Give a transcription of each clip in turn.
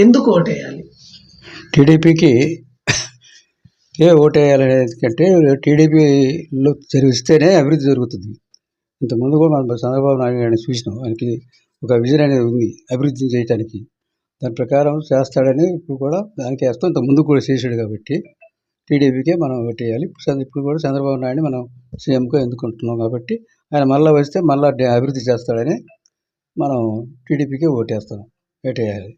ఎందుకు ఓటేయాలి? టీడీపీకి ఓటేయాలనేది కంటే టీడీపీలో ఇస్తేనే అభివృద్ధి జరుగుతుంది. ఇంతకుముందు కూడా మనం చంద్రబాబు నాయుడు గారిని చూసినాం. ఆయనకి ఒక విజన్ అనేది ఉంది అభివృద్ధి చేయటానికి. దాని ప్రకారం చేస్తాడని ఇప్పుడు కూడా దానికి వేస్తాం. ఇంతకుముందు కూడా చేసాడు కాబట్టి టీడీపీకే మనం ఓటేయాలి. ఇప్పుడు కూడా చంద్రబాబు నాయుడిని మనం సీఎంగా ఎన్నుకుంటున్నాం కాబట్టి ఆయన మళ్ళీ వస్తే మళ్ళీ అభివృద్ధి చేస్తాడని మనం టీడీపీకే ఓటేయాలి.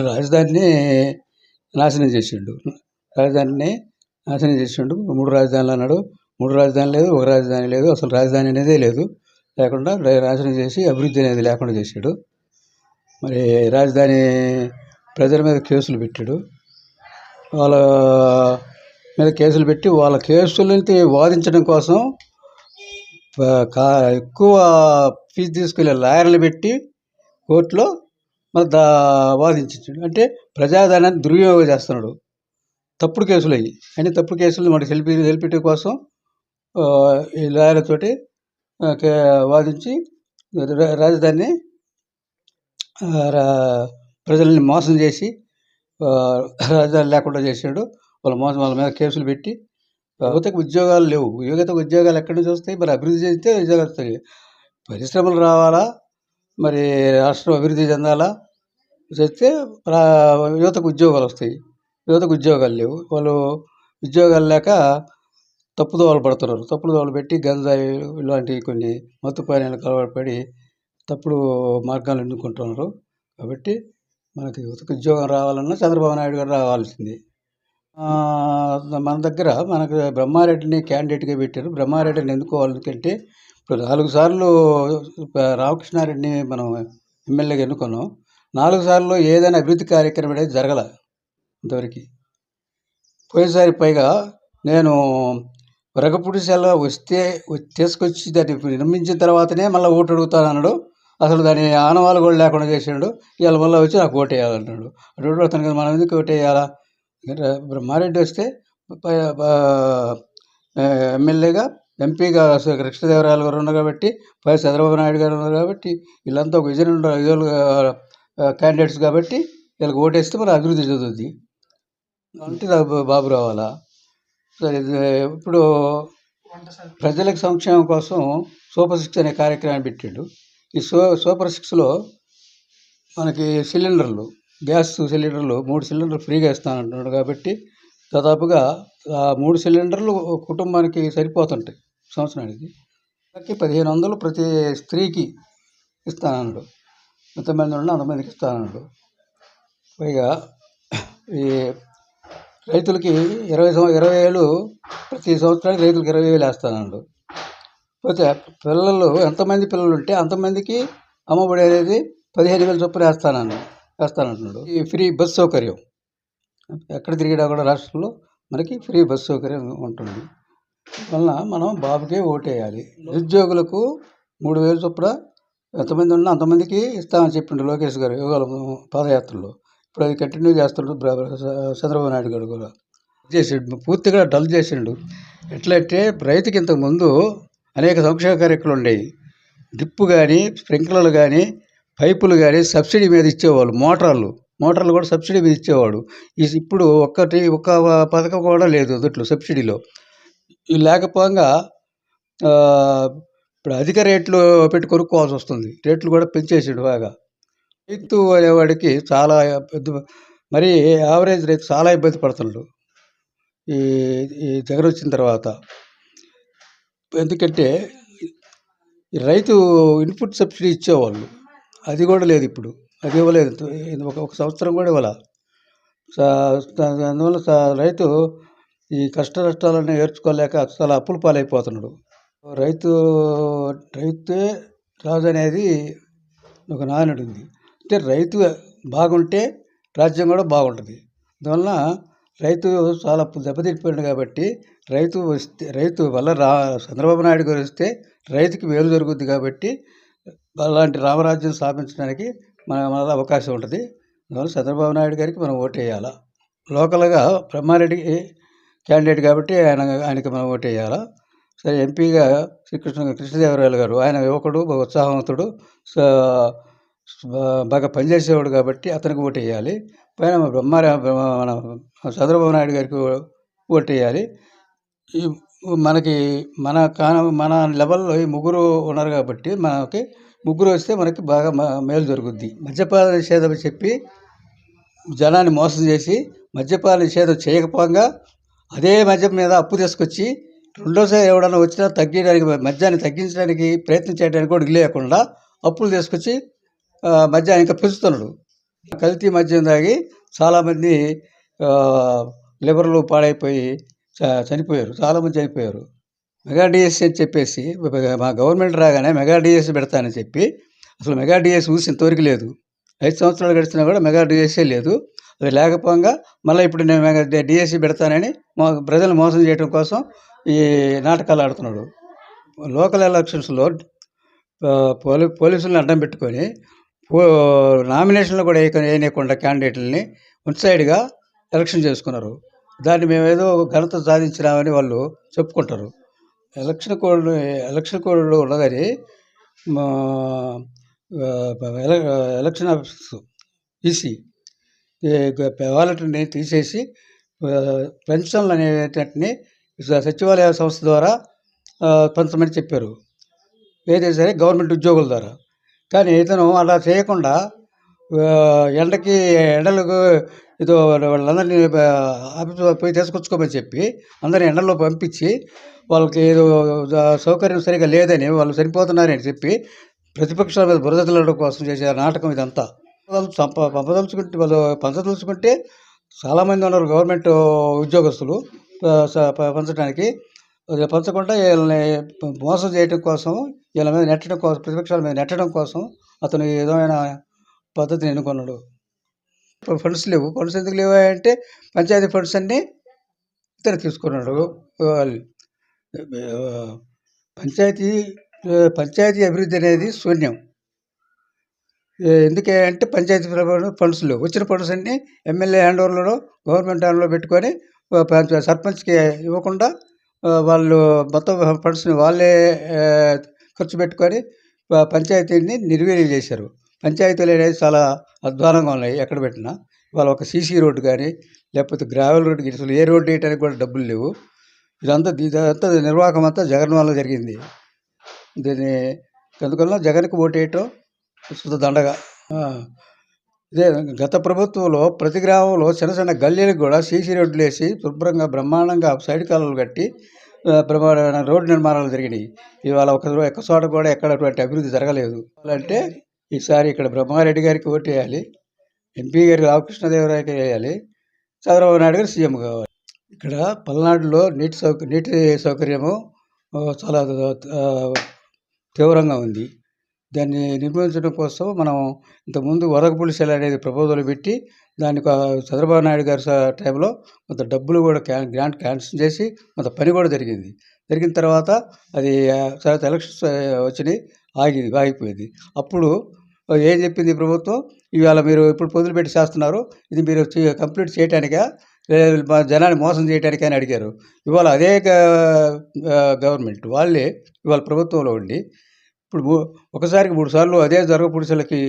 రాజధానిని నాశనం చేసిండు. రాజధానిని నాశనం చేసిండు. 3 రాజధానులు అన్నాడు. 3 రాజధానులు లేదు, ఒక రాజధాని లేదు, అసలు రాజధాని అనేదే లేదు. లేకుండా నాశనం చేసి అభివృద్ధి అనేది లేకుండా చేశాడు. మరి రాజధాని ప్రజల మీద కేసులు పెట్టాడు. వాళ్ళ మీద కేసులు పెట్టి వాళ్ళ కేసులని వాదించడం కోసం ఎక్కువ ఫీజు తీసుకెళ్ళే లాయర్లు పెట్టి కోర్టులో మరి వాదించాడు. అంటే ప్రజాధనాన్ని దుర్వినియోగం చేస్తున్నాడు. తప్పుడు కేసులు అయ్యి అని తప్పుడు కేసులు మనకి సెల్ఫిటీ కోసం ఈ లాయర్లతోటి వాదించి రాజధానిని ప్రజల్ని మోసం చేసి రాజధాని లేకుండా చేసాడు. వాళ్ళ మీద కేసులు పెట్టి యువతకు ఉద్యోగాలు లేవు. యువతకు ఉద్యోగాలు ఎక్కడి నుంచి వస్తాయి? మరి అభివృద్ధి చెందితే ఉద్యోగాలు వస్తాయి. పరిశ్రమలు రావాలా, మరి రాష్ట్రం అభివృద్ధి చెందాలా, చేస్తే యువతకు ఉద్యోగాలు వస్తాయి. యువతకు ఉద్యోగాలు లేవు. వాళ్ళు ఉద్యోగాలు లేక తప్పుదోవలు పడుతున్నారు. తప్పుదోవలు పెట్టి గంజాయి ఇలాంటి కొన్ని మత్తు పానీయాలకు అలవాటు పడి తప్పుడు మార్గాలు ఎన్నుకుంటున్నారు. కాబట్టి మనకి యువతకు ఉద్యోగం రావాలన్నా చంద్రబాబు నాయుడు గారు రావాల్సింది. మన దగ్గర మనకు బ్రహ్మారెడ్డిని క్యాండిడేట్గా పెట్టారు. బ్రహ్మారెడ్డిని ఎన్నుకోవాలంటే ఇప్పుడు 4 సార్లు రామకృష్ణారెడ్డిని మనం ఎమ్మెల్యేగా ఎన్నుకున్నాం. 4 సార్లు ఏదైనా అభివృద్ధి కార్యక్రమం అనేది జరగల ఇంతవరకు. పోయినసారి పైగా నేను రగపుడిసెల వస్తే తీసుకొచ్చి దాన్ని నిర్మించిన తర్వాతనే మళ్ళీ ఓటు అడుగుతాను అన్నాడు. అసలు దాని ఆనవాళ్ళు కూడా లేకుండా చేసాడు. ఇవాళ మళ్ళీ వచ్చి నాకు ఓటు వేయాలంటున్నాడు. అటు అతను కదా మనం ఎందుకు ఓటు వేయాలా? బ్రహ్మారెడ్డి వస్తే ఎమ్మెల్యేగా, ఎంపీగా కృష్ణదేవరాయలు గారు ఉన్నారు కాబట్టి, పై చంద్రబాబు నాయుడు గారు ఉన్నారు కాబట్టి, వీళ్ళంతా ఒక విజన్ క్యాండిడేట్స్ కాబట్టి వీళ్ళకి ఓటేస్తే మరి అభివృద్ధి చదువుద్ది. అంటే బాబు రావాలా? సరే, ఇప్పుడు ప్రజలకు సంక్షేమం కోసం సూపర్ 6 అనే కార్యక్రమం పెట్టాడు. ఈ సూపర్ 6లో మనకి గ్యాస్ సిలిండర్లు 3 సిలిండర్లు ఫ్రీగా ఇస్తానంటున్నాడు కాబట్టి దాదాపుగా 3 సిలిండర్లు కుటుంబానికి సరిపోతుంటాయి సంవత్సరానికి. 1500 ప్రతి స్త్రీకి ఇస్తానన్నాడు. ఎంతమంది ఉన్నా అంతమందికి ఇస్తానన్నాడు. పైగా ఈ రైతులకి 20,000 ప్రతి సంవత్సరానికి రైతులకు 20,000 వేస్తానన్నాడు. పోతే పిల్లలు ఎంతమంది పిల్లలు ఉంటే అంతమందికి అమ్మఒడి అనేది 15,000 చొప్పున వేస్తానంటున్నాడు. ఈ ఫ్రీ బస్ సౌకర్యం ఎక్కడ తిరిగినా కూడా రాష్ట్రంలో మనకి ఫ్రీ బస్ సౌకర్యం ఉంటుంది. వలన మనం బాబుకే ఓటేయాలి. నిరుద్యోగులకు 3,000 చొప్పున ఎంతమంది ఉన్నా అంతమందికి ఇస్తామని చెప్పిండు లోకేష్ గారు యోగాల పాదయాత్రలో. ఇప్పుడు అది కంటిన్యూ చేస్తుండ్రు చంద్రబాబు నాయుడు గారు కూడా చేసిండు. పూర్తిగా డల్ చేసిండు. ఎట్లంటే రైతుకి ఇంతకుముందు అనేక సంక్షేమ కార్యక్రమాలు ఉండేవి. డ్రిప్పు కానీ, స్ప్రింక్లర్లు కానీ, పైపులు కానీ సబ్సిడీ మీద ఇచ్చేవాళ్ళు. మోటార్లు కూడా సబ్సిడీ మీద ఇచ్చేవాడు. ఇప్పుడు ఒక్క పథకం కూడా లేదు అదట్లో సబ్సిడీలో. ఇవి లేకపోగా ఇప్పుడు అధిక రేట్లు పెట్టి కొనుక్కోవాల్సి వస్తుంది. రేట్లు కూడా పెంచేసాడు బాగా. రైతు అనేవాడికి చాలా మరి యావరేజ్ రైతు చాలా ఇబ్బంది పడుతున్నాడు ఈ జగన్ వచ్చిన తర్వాత. ఎందుకంటే రైతు ఇన్పుట్ సబ్సిడీ ఇచ్చేవాళ్ళు, అది కూడా లేదు ఇప్పుడు. అది ఇవ్వలేదు, ఒక సంవత్సరం కూడా ఇవ్వాల. అందువల్ల రైతు ఈ కష్ట నష్టాలన్నీ ఏర్చుకోలేక చాలా అప్పుల పాలైపోతున్నాడు. రైతే రాజు అనేది ఒక నానుడు ఉంది. అంటే రైతు బాగుంటే రాజ్యం కూడా బాగుంటుంది. అందువలన రైతు చాలా దెబ్బతిరిపోయాడు కాబట్టి రైతు వల్ల చంద్రబాబు నాయుడు గారు వస్తే రైతుకి మేలు జరుగుద్ది కాబట్టి అలాంటి రామరాజ్యం స్థాపించడానికి మన అవకాశం ఉంటుంది. అందువల్ల చంద్రబాబు నాయుడు గారికి మనం ఓటేయాలా. లోకల్గా బ్రహ్మారెడ్డి క్యాండిడేట్ కాబట్టి ఆయనకి మనం ఓటేయాలా. సరే, ఎంపీగా కృష్ణదేవరాయలు గారు, ఆయన యువకుడు, ఉత్సాహవంతుడు, బాగా పనిచేసేవాడు కాబట్టి అతనికి ఓటేయాలి. పైన మన చంద్రబాబు నాయుడు గారికి ఓటేయాలి. ఈ మనకి మన లెవెల్‌లో ఈ ముగ్గురు ఉన్నారు కాబట్టి మనకి ముగ్గురు వస్తే మనకి బాగా మేలు జరుగుద్ది. మద్యపాన నిషేధం చెప్పి జనాన్ని మోసం చేసి మద్యపాన నిషేధం చేయకపోగా అదే మద్యం మీద అప్పు తీసుకొచ్చి రెండోసారి ఎవడన్నా వచ్చినా మద్యాన్ని తగ్గించడానికి ప్రయత్నం చేయడానికి కూడా లేకుండా అప్పులు తీసుకొచ్చి మద్యాన్ని ఇంకా పెంచుతున్నాడు. కల్తీ మద్యం తాగి చాలామంది లివర్లు పాడైపోయి చనిపోయారు. చాలామంది చనిపోయారు. మెగా డిఎస్సీ అని చెప్పేసి మా గవర్నమెంట్ రాగానే మెగా డిఎస్సీ పెడతానని చెప్పి అసలు మెగా డిఎస్సీ ఊసి ఇంతవరకు లేదు. 5 సంవత్సరాలు గడిచినా కూడా మెగా డిఎస్సీ లేదు. అది లేకపోగా మళ్ళీ ఇప్పుడు నేను మెగా డిఎస్సీ పెడతానని ప్రజలను మోసం చేయడం కోసం ఈ నాటకాలు ఆడుతున్నాడు. లోకల్ ఎలక్షన్స్లో పోలీసులను అడ్డం పెట్టుకొని నామినేషన్లు కూడా వేయనీయకుండా క్యాండిడేట్లని వన్ సైడ్గా ఎలక్షన్ చేసుకున్నారు. దాన్ని మేమేదో ఘనత సాధించినామని వాళ్ళు చెప్పుకుంటారు. ఎలక్షన్ కోడ్లో ఉన్నదని ఎలక్షన్ ఆఫీసు ఈసీ వాలంటీర్ని తీసేసి పెన్షన్లు అనేటటిని సచివాలయ సంస్థ ద్వారా పంచమని చెప్పారు. ఏదైనా సరే గవర్నమెంట్ ఉద్యోగుల ద్వారా. కానీ ఇతను అలా చేయకుండా ఎండలకు ఏదో వాళ్ళందరినీ ఆఫీసు పోయి తీసుకొచ్చుకోమని చెప్పి అందరిని ఎండల్లో పంపించి వాళ్ళకి ఏదో సౌకర్యం సరిగా లేదని వాళ్ళు చనిపోతున్నారని చెప్పి ప్రతిపక్షాల మీద బురద చల్లడం కోసం చేసే నాటకం ఇదంతా. వాళ్ళు పంచదలుచుకుంటే చాలామంది ఉన్నారు గవర్నమెంట్ ఉద్యోగస్తులు పంచడానికి. పంచకుండా వీళ్ళని మోసం చేయడం కోసం, వీళ్ళ మీద నెట్టడం కోసం, ప్రతిపక్షాల మీద నెట్టడం కోసం అతను ఏ విధమైన పద్ధతిని ఎన్నుకున్నాడు. ఇప్పుడు ఫండ్స్ లేవు. ఫండ్స్ ఎందుకు లేవు అంటే పంచాయతీ ఫండ్స్ అన్నీ ఇతను తీసుకున్నాడు. పంచాయతీ అభివృద్ధి అనేది శూన్యం. ఎందుకే అంటే పంచాయతీ ఫండ్స్ లేవు. వచ్చిన ఫండ్స్ అన్నీ ఎమ్మెల్యే హ్యాండ్ ఓవర్లో గవర్నమెంట్ హ్యాండ్లో పెట్టుకొని సర్పంచ్కి ఇవ్వకుండా వాళ్ళు మొత్తం ఫండ్స్ని వాళ్ళే ఖర్చు పెట్టుకొని పంచాయతీని నిర్వీర్యం చేశారు. పంచాయతీలు అనేది చాలా అధ్వానంగా ఉన్నాయి ఎక్కడ పెట్టినా. ఇవాళ ఒక సీసీ రోడ్డు కానీ లేకపోతే గ్రావెల్ రోడ్డు అసలు ఏ రోడ్డు వేయడానికి కూడా డబ్బులు లేవు. ఇదంతా నిర్వాహకం అంతా జగన్ వల్ల జరిగింది. దీన్ని అందువల్ల జగన్కి ఓటేయటం శుద్ధ దండగా. ఇదే గత ప్రభుత్వంలో ప్రతి గ్రామంలో చిన్న చిన్న గల్లీలకు కూడా సీసీ రోడ్లు వేసి శుభ్రంగా బ్రహ్మాండంగా సైడ్ కాలువలు కట్టి బ్రహ్మాండమైన రోడ్డు నిర్మాణాలు జరిగినాయి. ఇవాళ ఒక్క చోట కూడా ఎక్కడ అటువంటి అభివృద్ధి జరగలేదు. అంటే ఈసారి ఇక్కడ బ్రహ్మారెడ్డి గారికి ఓటు వేయాలి, ఎంపీ గారికి రామకృష్ణదేవరాయకి వేయాలి, చంద్రబాబు నాయుడు గారు సీఎం కావాలి. ఇక్కడ పల్నాడులో నీటి సౌకర్యము చాలా తీవ్రంగా ఉంది. దాన్ని నిర్మించడం కోసం మనం ఇంతకుముందు వరదపుడి సెల్ అనేది ప్రపోజల్ పెట్టి దాన్ని చంద్రబాబు నాయుడు గారి టైంలో కొంత డబ్బులు కూడా గ్రాంట్ క్యాన్సిల్ చేసి కొంత పని కూడా జరిగింది. జరిగిన తర్వాత అది తర్వాత ఎలక్షన్స్ వచ్చినాయి, ఆగిపోయింది. అప్పుడు ఏం చెప్పింది ప్రభుత్వం, ఇవాళ మీరు ఇప్పుడు పొదులు చేస్తున్నారు, ఇది మీరు కంప్లీట్ చేయడానికా జనాన్ని మోసం చేయడానికా అని అడిగారు. ఇవాళ అదే గవర్నమెంట్ వాళ్ళే ఇవాళ ప్రభుత్వంలో ఉండి ఇప్పుడు ఒకసారికి 3 సార్లు అదే జరగపుడిసెలకి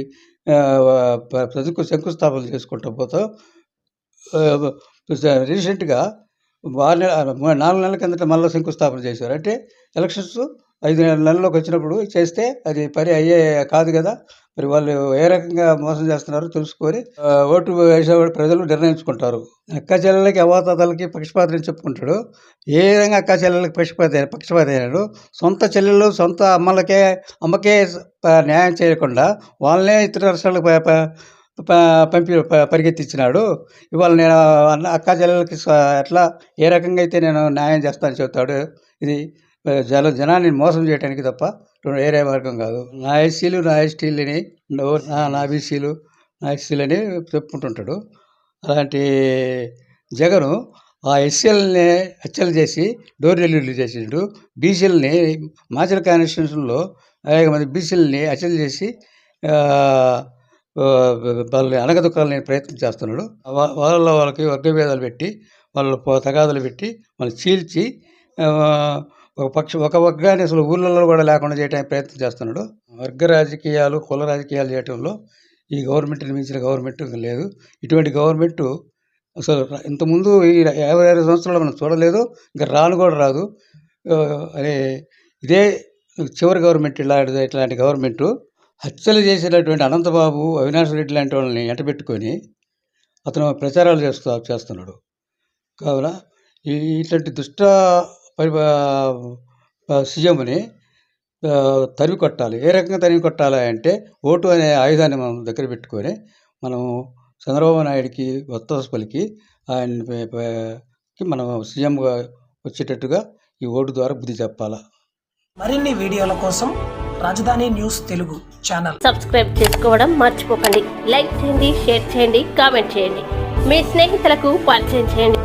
శంకుస్థాపన చేసుకుంటూ పోతాం. రీసెంట్గా 4 నెలల కిందట మళ్ళీ శంకుస్థాపన చేశారు. అంటే ఎలక్షన్స్ 5 నెలల్లోకి వచ్చినప్పుడు చేస్తే అది పని అయ్యే కాదు కదా. మరి వాళ్ళు ఏ రకంగా మోసం చేస్తున్నారో తెలుసుకొని ఓటు వేసేవాడు ప్రజలు నిర్ణయించుకుంటారు. అక్క చెల్లెలకి అవాతాతలకి పక్షపాతం చెప్పుకుంటాడు. ఏ విధంగా అక్క చెల్లెలకి పక్షపాత అయినాడు. సొంత చెల్లెళ్ళు సొంత అమ్మకే న్యాయం చేయకుండా వాళ్ళనే ఇతర రాష్ట్రాలకు పరిగెత్తించినాడు. ఇవాళ నేను అక్క చెల్లెలకి ఎట్లా ఏ రకంగా అయితే నేను న్యాయం చేస్తానని చెప్తాడు. ఇది జనాన్ని మోసం చేయడానికి తప్ప వేరే మార్గం కాదు. నా ఎస్సీలు నా ఎస్టీలని నా బీసీలు నా ఎస్సీలని చెప్పుకుంటుంటాడు. అలాంటి జగను ఆ ఎస్సీలని హత్యలు చేసి డోర్ డెలివరీలు చేసిండు. బీసీలని మాచల కాన్స్టిట్యూషన్లో అనేక మంది బీసీలని హత్యలు చేసి వాళ్ళని అణగదొక్కాలని ప్రయత్నం చేస్తున్నాడు. వాళ్ళకి వర్గభేదాలు పెట్టి వాళ్ళు తగాదాలు పెట్టి వాళ్ళు చీల్చి ఒక వర్గాన్ని అసలు ఊళ్ళలో కూడా లేకుండా చేయడానికి ప్రయత్నం చేస్తున్నాడు. వర్గ రాజకీయాలు, కుల రాజకీయాలు చేయటంలో ఈ గవర్నమెంట్‌ని మించిన గవర్నమెంట్ లేదు. ఇటువంటి గవర్నమెంటు అసలు ఇంతకుముందు ఈ 50 సంవత్సరాలు మనం చూడలేదు. ఇంకా రాను కూడా రాదు. అదే ఇదే చివరి గవర్నమెంట్ ఇట్లాంటి గవర్నమెంటు. హత్యలు చేసినటువంటి అనంతబాబు, అవినాష్ రెడ్డి లాంటి వాళ్ళని ఎంటబెట్టుకొని అతను ప్రచారాలు చేస్తున్నాడు. కావున ఇట్లాంటి దుష్ట సీఎంని తరిమి కొట్టాలి. ఏ రకంగా తరిమి కొట్టాలి అంటే ఓటు అనే ఆయుధాన్ని మనం దగ్గర పెట్టుకొని మనం చంద్రబాబు నాయుడికి వత్తాసు పలికి ఆయనకి మనం సీఎంగా వచ్చేటట్టుగా ఈ ఓటు ద్వారా బుద్ధి చెప్పాలా. మరిన్ని వీడియోల కోసం రాజధాని న్యూస్ తెలుగు ఛానల్ సబ్స్క్రైబ్ చేసుకోవడం మర్చిపోకండి. లైక్ చేయండి, షేర్ చేయండి, కామెంట్ చేయండి. మీ స్నేహితులకు పరిచయం చేయండి.